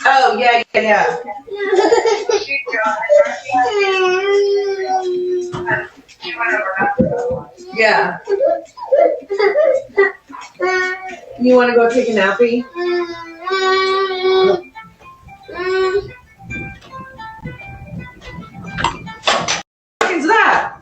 Oh, yeah, yeah, yeah. You want to go take a nappy? What is that?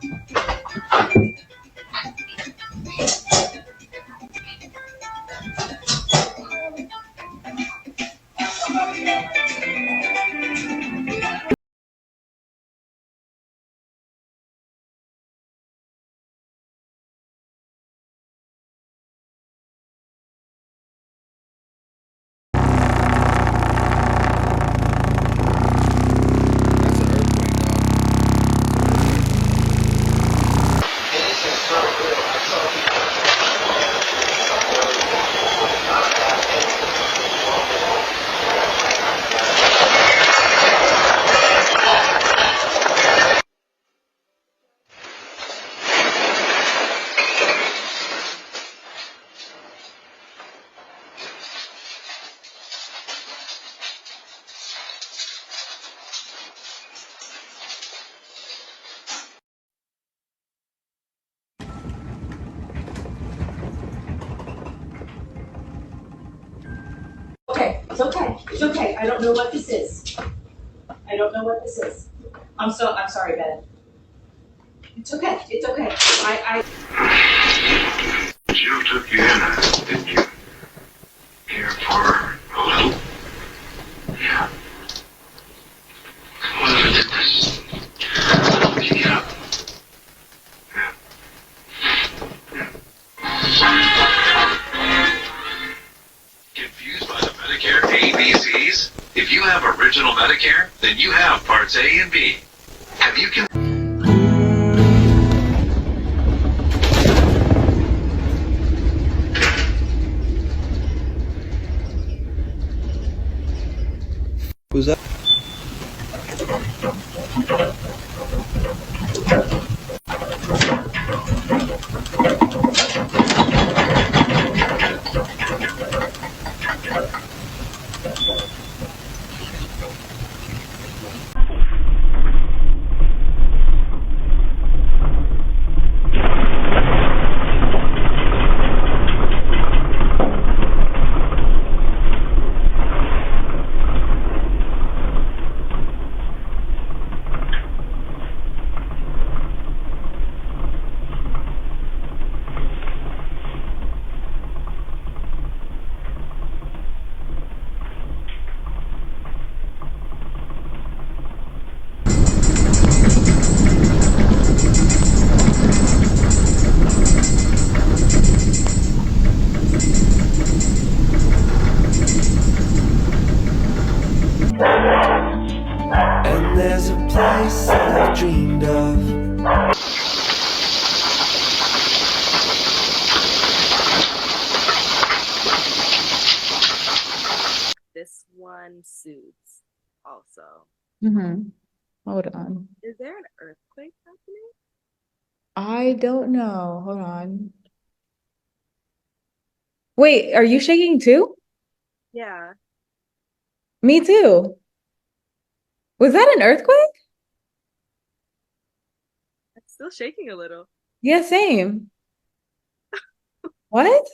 Okay, it's okay. It's okay. I don't know what this is. I don't know what this is. I'm sorry, Ben. It's okay. It's okay. Jill took you in, didn't you? Care for her a little? Yeah. What if I did this? Would you get up? Confused by the Medicare ABCs? If you have original Medicare, then you have Parts A and B. Have you Who's that? And there's a place that I've dreamed of. This one suits also. Hold on. Is there an earthquake happening? I don't know. Hold on. Wait, are you shaking too? Yeah. Me too. Was that an earthquake? I'm still shaking a little. Yeah, same. What?